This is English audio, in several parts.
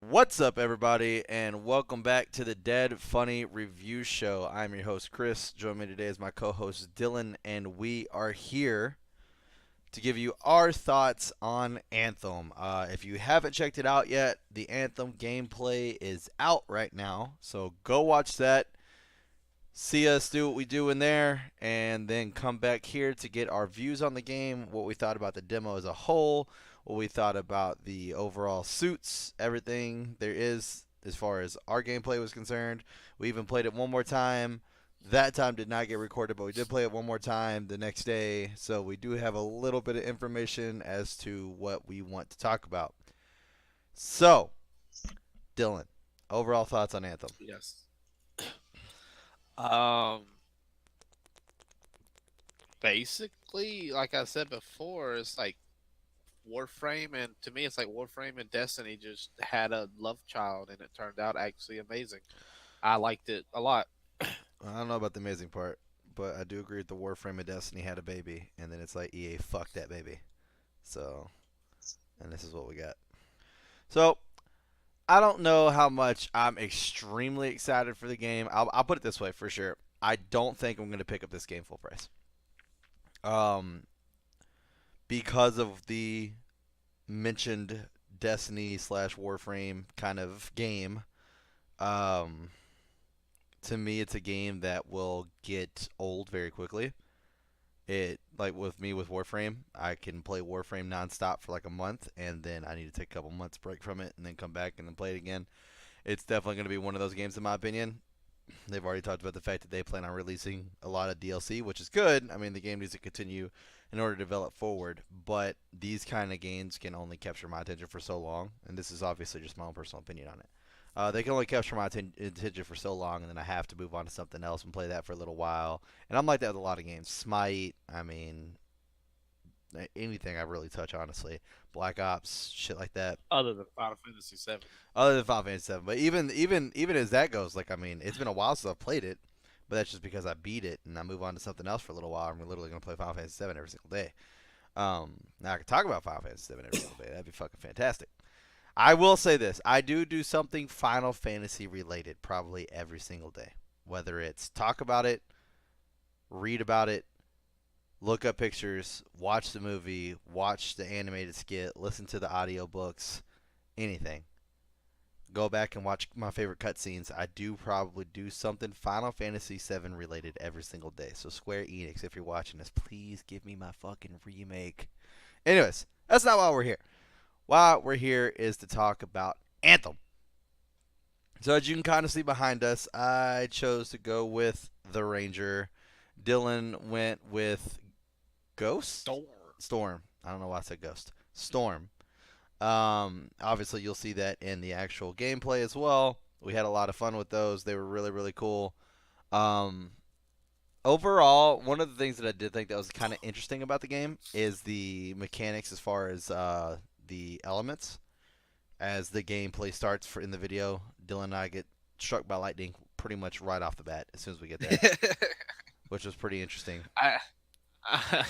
What's up, everybody, and welcome back to the Dead Funny Review Show. I'm your host, Chris. Joining me today is my co-host, Dylan, and we are here to give you our thoughts on Anthem. If you haven't checked it out yet, the Anthem gameplay is out right now, so go watch that. See us do what we do in there, and then come back here to get our views on the game, what we thought about the demo as a whole, what we thought about the overall suits, everything there is as far as our gameplay was concerned. We even played it one more time. That time did not get recorded, but we did play it one more time the next day, so we do have a little bit of information as to what we want to talk about. So, Dylan, overall thoughts on Anthem? Yes. Um, Basically, like I said before, it's like Warframe, and to me, it's like Warframe and Destiny just had a love child, and it turned out actually amazing. I liked it a lot. I don't know about the amazing part, but I do agree with the Warframe of Destiny had a baby, and then it's like EA fuck that baby. So, and this is what we got. So, I don't know how much I'm extremely excited for the game. I'll put it this way for sure. I don't think I'm going to pick up this game full price. Um, because of the mentioned Destiny slash Warframe kind of game. Um, to me, it's a game that will get old very quickly. It like with me with Warframe, I can play Warframe nonstop for like a month, and then I need to take a couple months break from it, and then come back and then play it again. It's definitely going to be one of those games, in my opinion. They've already talked about the fact that they plan on releasing a lot of DLC, which is good. I mean, the game needs to continue in order to develop forward, but these kind of games can only capture my attention for so long, and this is obviously just my own personal opinion on it. They can only capture my attention for so long, and then I have to move on to something else and play that for a little while. And I'm like that with a lot of games. Smite, I mean, anything I really touch, honestly. Black Ops, shit like that. Other than Final Fantasy VII. Other than Final Fantasy 7, but even as that goes, like I mean, it's been a while since I've played it, but that's just because I beat it and I move on to something else for a little while. I'm literally gonna play Final Fantasy 7 every single day. Now I can talk about Final Fantasy 7 every single day. That'd be fucking fantastic. I will say this: I do something Final Fantasy related probably every single day, whether it's talk about it, read about it, look up pictures, watch the movie, watch the animated skit, listen to the audiobooks, anything. Go back and watch my favorite cutscenes. I do probably do something Final Fantasy 7 related every single day. So Square Enix, if you're watching this, please give me my fucking remake. Anyways, that's not why we're here. Why we're here is to talk about Anthem. So as you can kind of see behind us, I chose to go with the Ranger. Dylan went with Ghost? Storm. Storm. I don't know why I said Ghost. Storm. Obviously, you'll see that in the actual gameplay as well. We had a lot of fun with those. They were really, really cool. Um, Overall, one of the things that I did think that was kind of interesting about the game is the mechanics as far as the elements. As the gameplay starts in the video, Dylan and I get struck by lightning pretty much right off the bat as soon as we get there, which was pretty interesting. I, I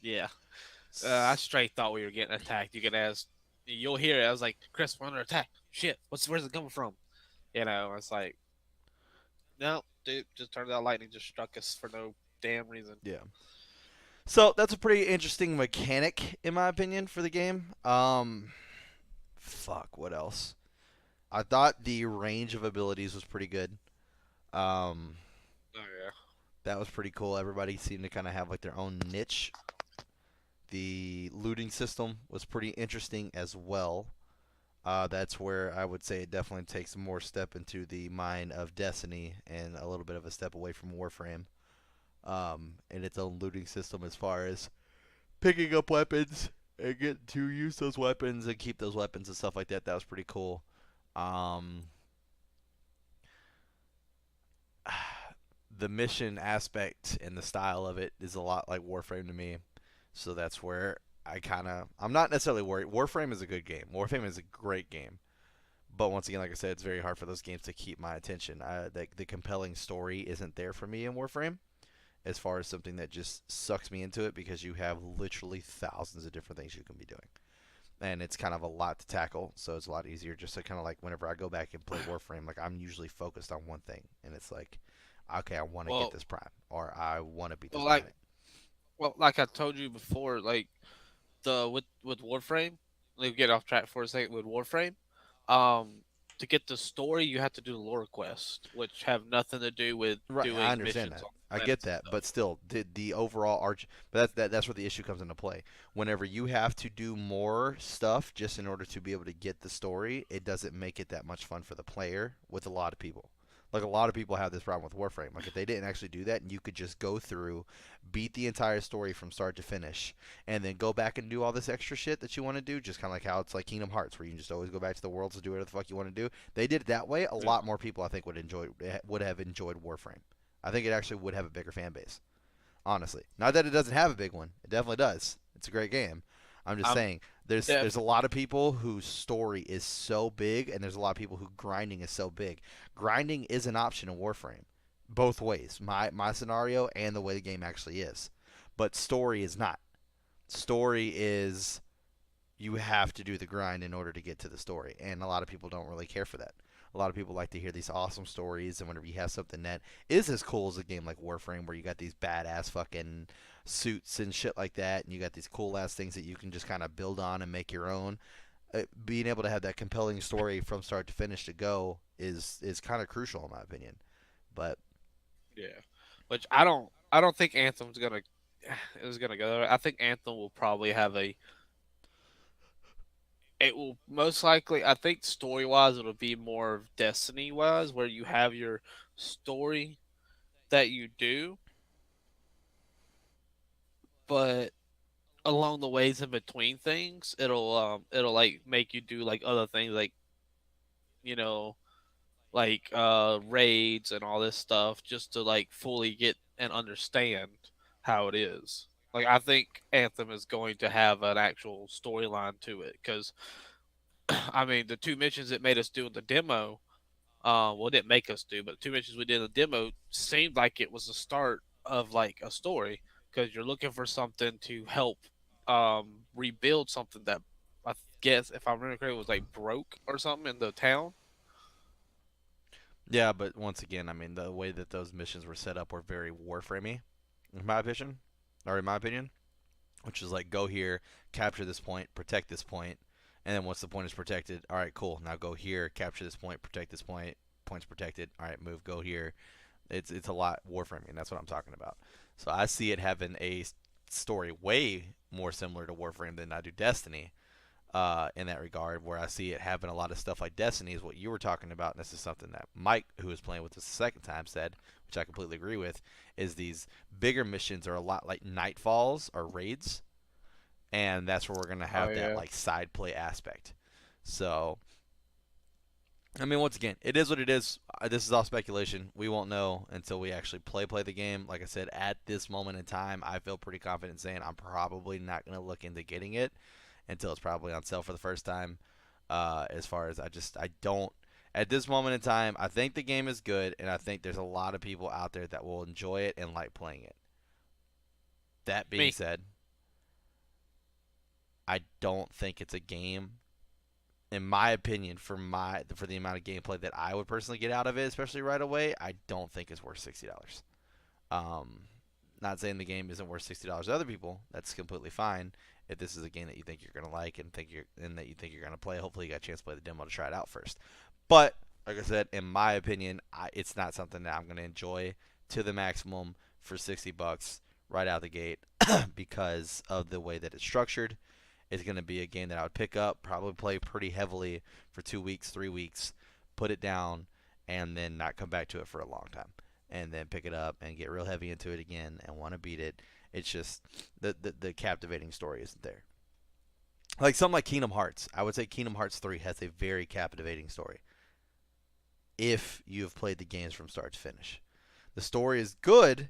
yeah. I straight thought we were getting attacked. You could ask, you'll hear it. I was like, Chris, we're under attack. Shit, where's it coming from? It's like, no, dude, just turned out lightning just struck us for no damn reason. Yeah. So that's a pretty interesting mechanic, in my opinion, for the game. Fuck, what else? I thought the range of abilities was pretty good. Um, Oh yeah. that was pretty cool. Everybody seemed to kind of have like their own niche. The looting system was pretty interesting as well. That's where I would say it definitely takes more step into the mind of Destiny and a little bit of a step away from Warframe. And its own looting system as far as picking up weapons and getting to use those weapons and keep those weapons and stuff like that. That was pretty cool. Um, the mission aspect and the style of it is a lot like Warframe to me. So that's where I'm not necessarily worried. Warframe is a good game. Warframe is a great game. But once again, like I said, it's very hard for those games to keep my attention. The compelling story isn't there for me in Warframe as far as something that just sucks me into it because you have literally thousands of different things you can be doing. and it's kind of a lot to tackle. So it's a lot easier just to kind of like whenever I go back and play Warframe, like I'm usually focused on one thing, and it's like, okay, I want to get Well, this prime, or I want to beat well, this like mechanic. like I told you before, like the with Warframe, let me get off track for a second with Warframe. Um, to get the story, you have to do the lore quest, which have nothing to do with Right, I doing understand missions that. on I get planets and that, stuff. but still, the overall arch. But that's where the issue comes into play. Whenever you have to do more stuff just in order to be able to get the story, it doesn't make it that much fun for the player. With a lot of people, like a lot of people have this problem with Warframe. Like if they didn't actually do that, and you could just go through, beat the entire story from start to finish, and then go back and do all this extra shit that you want to do, just kind of like how it's like Kingdom Hearts, where you can just always go back to the worlds to do whatever the fuck you want to do. They did it that way. A Yeah. lot more people, I think, would have enjoyed Warframe. I think it actually would have a bigger fan base. Honestly, not that it doesn't have a big one. It definitely does. It's a great game. I'm just I'm saying there's a def lot of people whose story is so big, and there's a lot of people who grinding is so big. Grinding is an option in Warframe, both ways. My scenario and the way the game actually is, but story is not. Story is you have to do the grind in order to get to the story, and a lot of people don't really care for that. A lot of people like to hear these awesome stories, and whenever you have something that is as cool as a game like Warframe, where you got these badass fucking suits and shit like that, and you got these cool ass things that you can just kind of build on and make your own, being able to have that compelling story from start to finish to go is kind of crucial in my opinion. But yeah, which I don't think Anthem's gonna is gonna go there. I think Anthem will probably have a it will most likely I think story wise it'll be more of Destiny wise where you have your story that you do, but along the ways in between things it'll like make you do like other things like you know like raids and all this stuff just to like fully get and understand how it is. Like I think Anthem is going to have an actual storyline to it because I mean the two missions it made us do in the demo, well it didn't make us do, but the two missions we did in the demo seemed like it was the start of like a story because you're looking for something to help rebuild something that I guess if I remember correctly was like broke or something in the town. yeah, but once again, I mean the way that those missions were set up were very Warframey, in my opinion, or in my opinion. Which is like go here, capture this point, protect this point, and then once the point is protected, all right, cool. Now go here, capture this point, protect this point, point's protected. All right, move, go here. It's a lot Warframing. That's what I'm talking about. So I see it having a story way more similar to Warframe than I do Destiny. In that regard, where I see it having a lot of stuff like Destiny is what you were talking about, and this is something that Mike, who was playing with us the second time, said, which I completely agree with, is these bigger missions are a lot like Nightfalls or raids, and that's where we're gonna Oh have that yeah. like side play aspect. So, I mean, once again, it is what it is. This is all speculation. We won't know until we actually play the game. Like I said, at this moment in time, I feel pretty confident saying I'm probably not gonna look into getting it until it's probably on sale for the first time. As far as I don't at this moment in time, I think the game is good, and I think there's a lot of people out there that will enjoy it and like playing it. That being Me. said, I don't think it's a game in my opinion, for the amount of gameplay that I would personally get out of it, especially right away, I don't think it's worth $60. Um, Not saying the game isn't worth $60 to other people. That's completely fine. If this is a game that you think you're gonna like and that you think you're gonna play, hopefully you got a chance to play the demo to try it out first. But like I said, in my opinion, it's not something that I'm gonna enjoy to the maximum for $60 right out the gate because of the way that it's structured. It's going to be a game that I would pick up, probably play pretty heavily for 2 weeks, 3 weeks, put it down, and then not come back to it for a long time. And then pick it up and get real heavy into it again and want to beat it. It's just the captivating story isn't there. Like something like Kingdom Hearts. I would say Kingdom Hearts 3 has a very captivating story if you have played the games from start to finish. The story is good,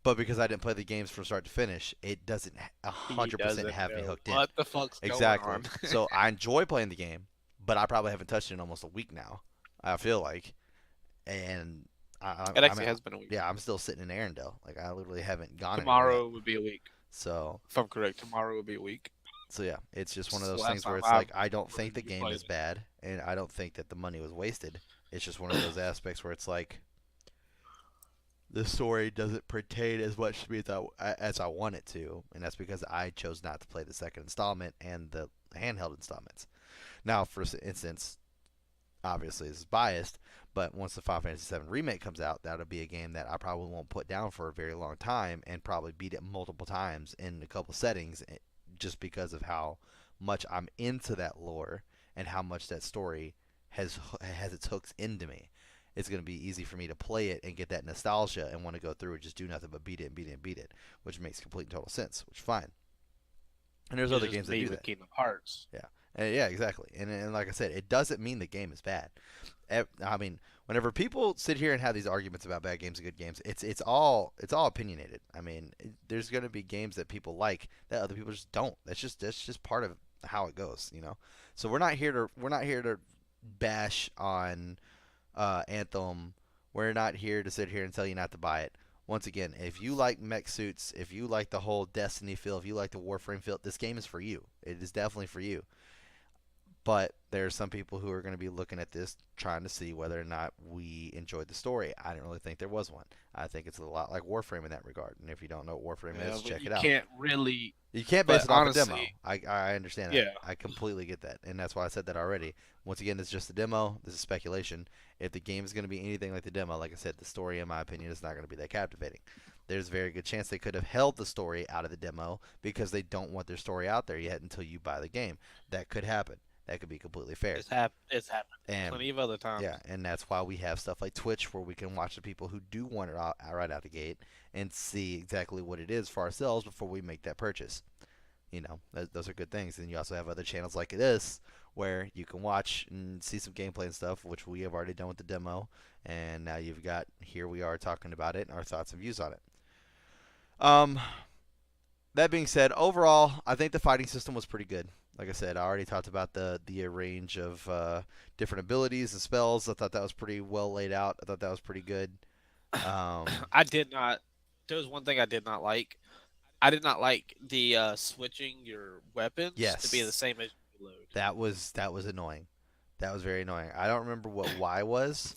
but because I didn't play the games from start to finish, it doesn't a He 100% doesn't have me know hooked in. what the fuck's going Exactly. on. So I enjoy playing the game, but I probably haven't touched it in almost a week now. I feel like, and It I mean, actually has been a week. yeah, I'm still sitting in Arendelle. Like I literally haven't gone anywhere yet. Tomorrow would be a week. So If I'm correct, tomorrow would be a week. So yeah, it's just one of It's the those last things where time it's I've like I don't think the really game played is bad, and I don't think that the money was wasted. It's just one of those aspects where it's like the story doesn't pertain as much to me as I want it to, and that's because I chose not to play the second installment and the handheld installments. Now, for instance, obviously this is biased, but once the Final Fantasy VII remake comes out, that'll be a game that I probably won't put down for a very long time, and probably beat it multiple times in a couple settings, just because of how much I'm into that lore and how much that story has its hooks into me. It's going to be easy for me to play it and get that nostalgia and want to go through and just do nothing but beat it and beat it and beat it, which makes complete and total sense, which is fine. And there's it's other just games that me do with that. Kingdom Hearts. Yeah. Yeah, exactly. And like I said, it doesn't mean the game is bad. I mean, whenever people sit here and have these arguments about bad games and good games, it's all opinionated. I mean, there's going to be games that people like that other people just don't. That's just part of how it goes, you know. So we're not here to bash on Anthem. We're not here to sit here and tell you not to buy it. Once again, if you like mech suits, if you like the whole Destiny feel, if you like the Warframe feel, this game is for you. It is definitely for you. But there are some people who are going to be looking at this trying to see whether or not we enjoyed the story. I didn't really think there was one. I think it's a lot like Warframe in that regard. And if you don't know what Warframe Yeah, is, but check you it out. can't really. You can't base But it off a demo. honestly, I understand that. yeah, I completely get that. And that's why I said that already. Once again, it's just a demo. This is speculation. If the game is going to be anything like the demo, like I said, the story, in my opinion, is not going to be that captivating. There's a very good chance they could have held the story out of the demo because they don't want their story out there yet until you buy the game. That could happen. That could be completely fair. it's happened And plenty of other times. yeah, and that's why we have stuff like Twitch where we can watch the people who do want it right out the gate and see exactly what it is for ourselves before we make that purchase. You know, those are good things. And you also have other channels like this where you can watch and see some gameplay and stuff, which we have already done with the demo. And now you've got, here we are talking about it and our thoughts and views on it. Um, that being said, overall, I think the fighting system was pretty good. Like I said, I already talked about the range of different abilities and spells. I thought that was pretty well laid out. I thought that was pretty good. Um, I did not. There was one thing I did not like. I did not like the switching your weapons to be the yes, same as you reload. that was annoying. That was very annoying. I don't remember what Y was.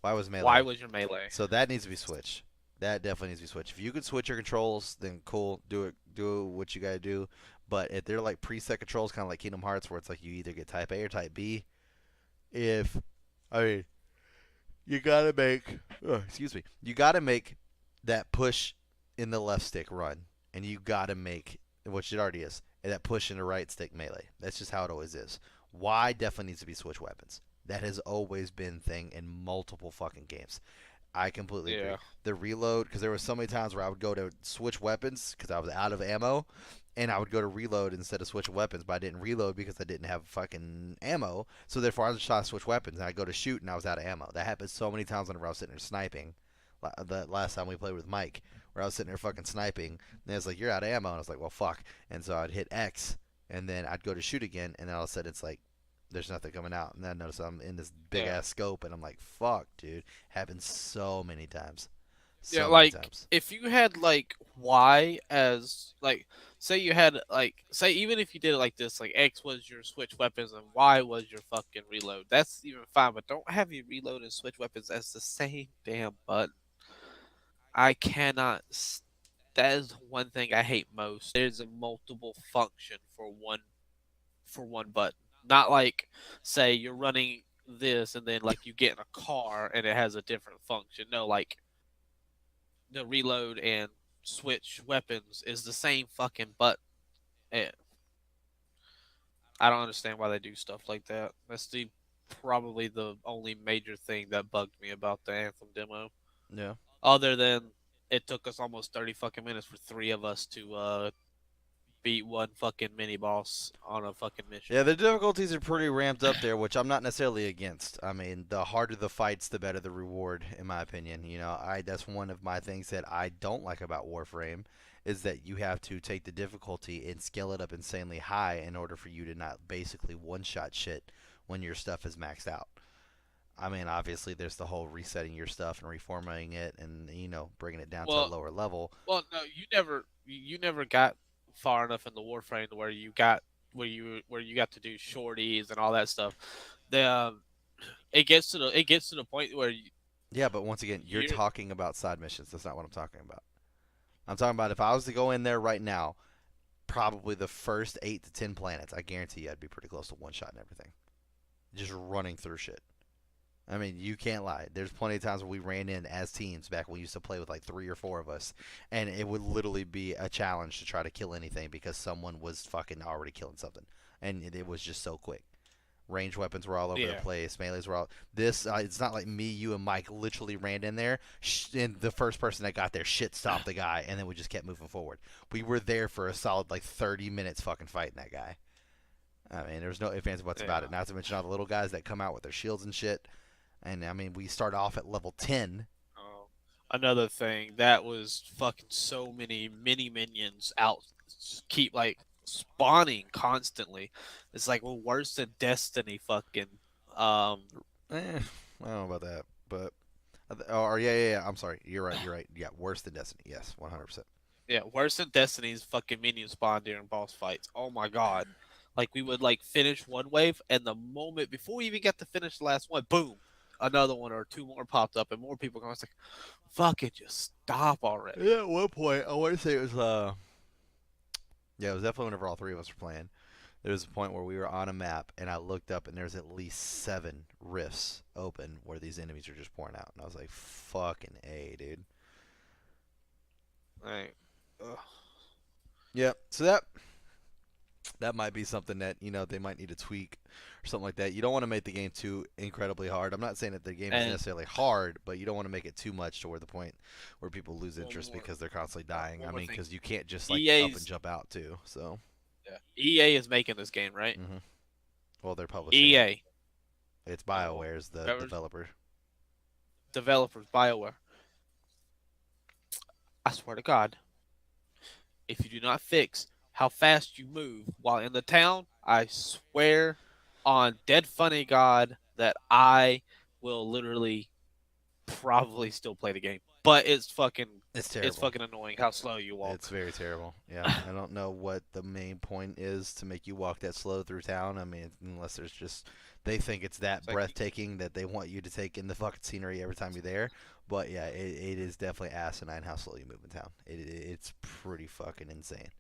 Y was Why melee. was your melee? So that needs to be switched. That definitely needs to be switched. If you could switch your controls, then cool. Do it. Do what you gotta do. But if they're like preset controls, kind of like Kingdom Hearts, where it's like you either get Type A or Type B. If I mean, you gotta make. Excuse me. You gotta make that push in the left stick run, and you gotta make, which it already is, that push in the right stick melee. That's just how it always is. Y definitely needs to be switch weapons. That has always been thing in multiple fucking games. I completely agree. Yeah, The reload, because there were so many times where I would go to switch weapons because I was out of ammo, and I would go to reload instead of switch weapons, but I didn't reload because I didn't have fucking ammo. So therefore, I just shot switch weapons, and I go to shoot, and I was out of ammo. That happened so many times whenever I was sitting there sniping. The last time we played with Mike, where I was sitting there fucking sniping, and it's like you're out of ammo, and I was like, well, fuck. And so I'd hit X, and then I'd go to shoot again, and then all of a sudden it's like there's nothing coming out, and then I notice I'm in this big yeah, ass scope, and I'm like, fuck, dude. Happens so many times, yeah. so many Like times. if you had like Y as like, say you had like, say even if you did it like this, like X was your switch weapons and Y was your fucking reload. That's even fine, but don't have you reload and switch weapons as the same damn button. I cannot. That is one thing I hate most. There's a multiple function for one button. Not like say you're running this and then like you get in a car and it has a different function. No, like the reload and switch weapons is the same fucking button. And I don't understand why they do stuff like that. That's the probably the only major thing that bugged me about the Anthem demo. Yeah. Other than it took us almost 30 fucking minutes for three of us to beat one fucking mini boss on a fucking mission. Yeah, the difficulties are pretty ramped up there, which I'm not necessarily against. I mean, the harder the fights, the better the reward, in my opinion. You know, that's one of my things that I don't like about Warframe is that you have to take the difficulty and scale it up insanely high in order for you to not basically one-shot shit when your stuff is maxed out. I mean, obviously, there's the whole resetting your stuff and reformatting it, and bringing it down to a Well, lower level. well, no, you never got. far enough in the Warframe to where you got to do shorties and all that stuff. The it gets to the point where Yeah, but once again, you're you're talking about side missions. That's not what I'm talking about. I'm talking about if I was to go in there right now, probably the first 8 to 10 planets, I guarantee you I'd be pretty close to one shot and everything. Just running through shit. I mean, you can't lie. There's plenty of times when we ran in as teams back when we used to play with like 3 or 4 of us, and it would literally be a challenge to try to kill anything because someone was fucking already killing something, and it was just so quick. Range weapons were all over the yeah. place. Melees were all this. It's not like me, you, and Mike literally ran in there, and the first person that got there shit stopped the guy, and then we just kept moving forward. We were there for a solid like 30 minutes fucking fighting that guy. I mean, there's no ifs ands or buts about Yeah. it. Not to mention all the little guys that come out with their shields and shit. And I mean, we start off at level 10. Another thing that was fucking so many mini minions out keep like spawning constantly. It's like worse than Destiny fucking um I don't know about that, but or yeah. I'm sorry. You're right. You're right. Yeah, worse than Destiny. Yes, 100%. yeah, worse than Destiny's fucking minion spawn during boss fights. Oh my god. Like we would like finish one wave and the moment before we even got to finish the last one, boom, another one or two more popped up and more people going. It's like, fuck it, just stop already. Yeah, at one point, I want to say it was yeah, it was definitely whenever all 3 of us were playing. There was a point where we were on a map, and I looked up, and there's at least 7 rifts open where these enemies are just pouring out, and I was like, "Fucking a, dude." Like, ugh. Yeah, so that might be something that they might need to tweak or something like that. You don't want to make the game too incredibly hard. I'm not saying that the game is And necessarily hard, but you don't want to make it too much to where the point where people lose one interest more because they're constantly dying. one I more mean, thing. because you can't just like up and EA's jump out too. So, yeah. EA is making this game, right? hmm well, they're publishing it. EA. It's Oh, BioWare's the whoever's developer. developers, BioWare. I swear to God, if you do not fix how fast you move while in the town, I swear on dead funny God that I will literally probably still play the game. But It's it's terrible. fucking annoying how slow you It's walk. very terrible. Yeah, I don't know what the main point is to make you walk that slow through town. I mean, unless there's just they think it's that It's like breathtaking that they want you to take in the fucking scenery every time you're there. But yeah, it is definitely asinine how slow you move in town. It's pretty fucking insane.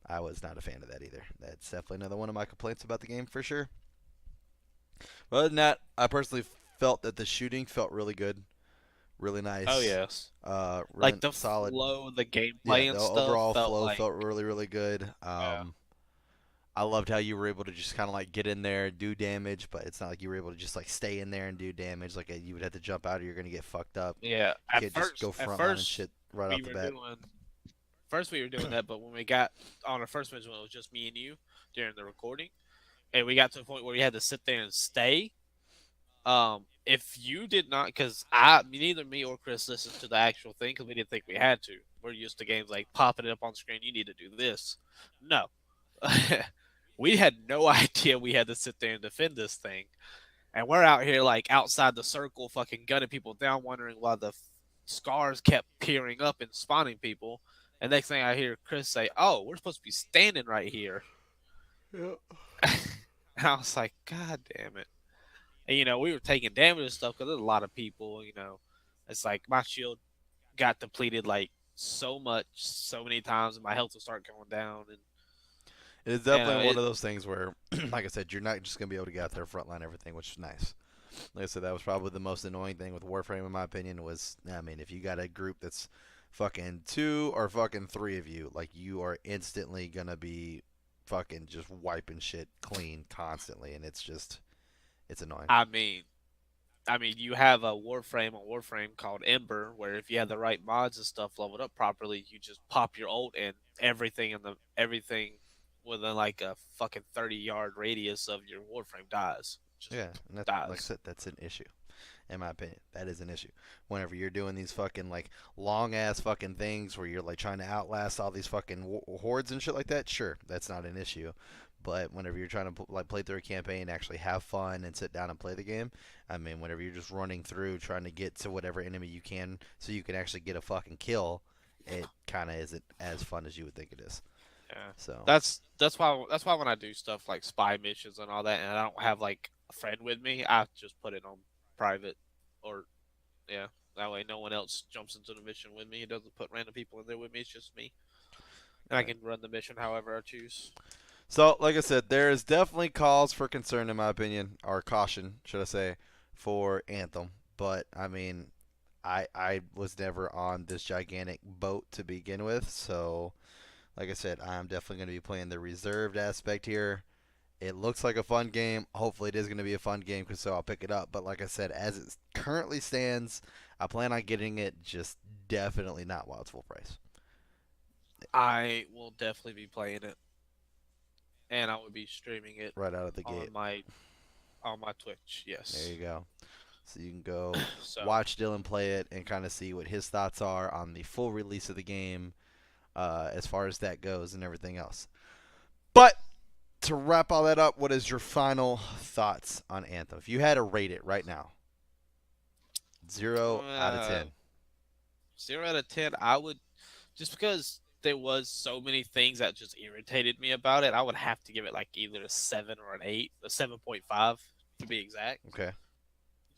I was not a fan of that either. That's definitely another one of my complaints about the game for sure. But other than that, I personally felt that the shooting felt really good, really oh nice, yes, really like the solid. flow, the Yeah, gameplay the and stuff overall felt flow like felt really, really good. yeah. I loved how you were able to just kind of like get in there, do damage, but it's not like you were able to just like stay in there and do damage. Like you would have to jump out or you're gonna get fucked up. Yeah, You can't just go at front line and first shit right we off the were bat. doing first we were doing that, but when we got on our first mission, it was just me and you during the recording, and we got to the point where we had to sit there and stay. If you did not, because neither me or Chris listened to the actual thing because we didn't think we had to. We're used to games like popping it up on screen. You need to do this. No, we had no idea we had to sit there and defend this thing. And we're out here like outside the circle, fucking gunning people down, wondering why the scars kept peering up and spawning people. And next thing I hear Chris say, "Oh, we're supposed to be standing right here." Yeah. And I was like, "God damn it!" And we were taking damage and stuff because there's a lot of people. It's like my shield got depleted like so much, so many times, and my health will start going down. And It is definitely one of those things where, like I said, you're not just gonna be able to get out there frontline everything, which is nice. Like I said, that was probably the most annoying thing with Warframe, in my opinion. Was I mean, if you got a group that's fucking 2 or fucking 3 of you, like you are instantly gonna be fucking just wiping shit clean constantly, and it's annoying. I mean, you have a Warframe called Ember, where if you have the right mods and stuff leveled up properly, you just pop your ult and everything within like a fucking 30-yard radius of your Warframe dies. Just Yeah, and that, like I dies. said, that's an issue. In my opinion, that is an issue. Whenever you're doing these fucking like long ass fucking things where you're like trying to outlast all these fucking hordes and shit like that, sure, that's not an issue. But whenever you're trying to like play through a campaign, actually have fun and sit down and play the game, I mean, whenever you're just running through trying to get to whatever enemy you can, so you can actually get a fucking kill, it kind of isn't as fun as you would think it is. Yeah. So That's why when I do stuff like spy missions and all that, and I don't have like a friend with me, I just put it on private, or yeah, that way no one else jumps into the mission with me. It doesn't put random people in there with me. It's just me, and I okay. can run the mission however I choose. So like I said, there is definitely cause for concern in my opinion, or caution, should I say, for Anthem. But I mean, I was never on this gigantic boat to begin with, so like I said, I'm definitely going to be playing the reserved aspect here. It looks like a fun game. Hopefully, it is going to be a fun game, so I'll pick it up. But like I said, as it currently stands, I plan on getting it. Just definitely not while it's full price. I will definitely be playing it, and I will be streaming it Right out of the gate. on my on my Twitch. There Yes. you go. So you can go So watch Dylan play it and kind of see what his thoughts are on the full release of the game, as far as that goes and everything else. But to wrap all that up, what is your final thoughts on Anthem? If you had to rate it right now, 0 out of 10. 0 out of 10, I would, just because there was so many things that just irritated me about it, I would have to give it like either a 7 or an 8, a 7.5 to be exact, Okay.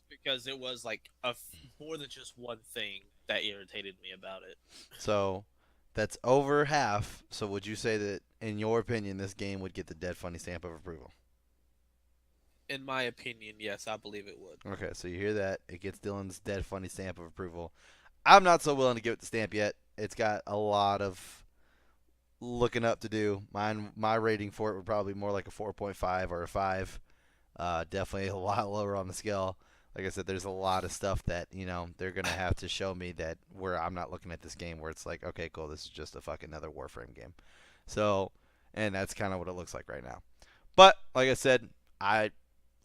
because it was like more than just one thing that irritated me about it. So that's over half. So would you say that, in your opinion, this game would get the Dead Funny stamp of approval? In my opinion, yes, I believe it would. Okay, so you hear that? It gets Dylan's Dead Funny stamp of approval. I'm not so willing to give it the stamp yet. It's got a lot of looking up to do. My rating for it would probably be more like a 4.5 or a 5. Definitely a lot lower on the scale. Like I said, there's a lot of stuff that they're gonna have to show me that where I'm not looking at this game where it's like, okay, cool, this is just a fucking another Warframe game. So, and that's kind of what it looks like right now. But like I said, I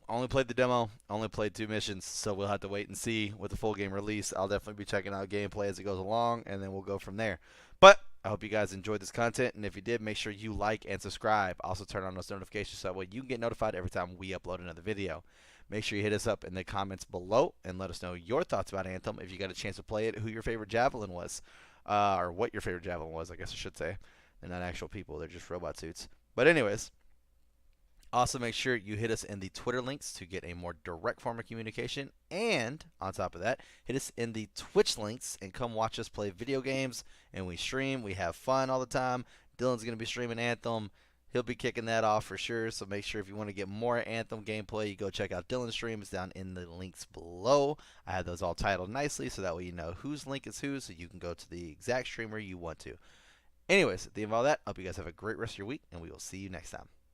only played the demo, only played 2 missions, so we'll have to wait and see with the full game release. I'll definitely be checking out gameplay as it goes along, and then we'll go from there. But I hope you guys enjoyed this content, and if you did, make sure you like and subscribe. Also, turn on those notifications so that way you can get notified every time we upload another video. Make sure you hit us up in the comments below and let us know your thoughts about Anthem. If you got a chance to play it, who your favorite Javelin was, or what your favorite Javelin was, I guess I should say. They're not actual people, they're just robot suits. But anyways, also, make sure you hit us in the Twitter links to get a more direct form of communication. And on top of that, hit us in the Twitch links and come watch us play video games. And we stream. We have fun all the time. Dylan's going to be streaming Anthem. He'll be kicking that off for sure. So make sure if you want to get more Anthem gameplay, you go check out Dylan's streams down in the links below. I have those all titled nicely so that way you know whose link is whose, so you can go to the exact streamer you want to. Anyways, at the end of all that, I hope you guys have a great rest of your week, and we will see you next time.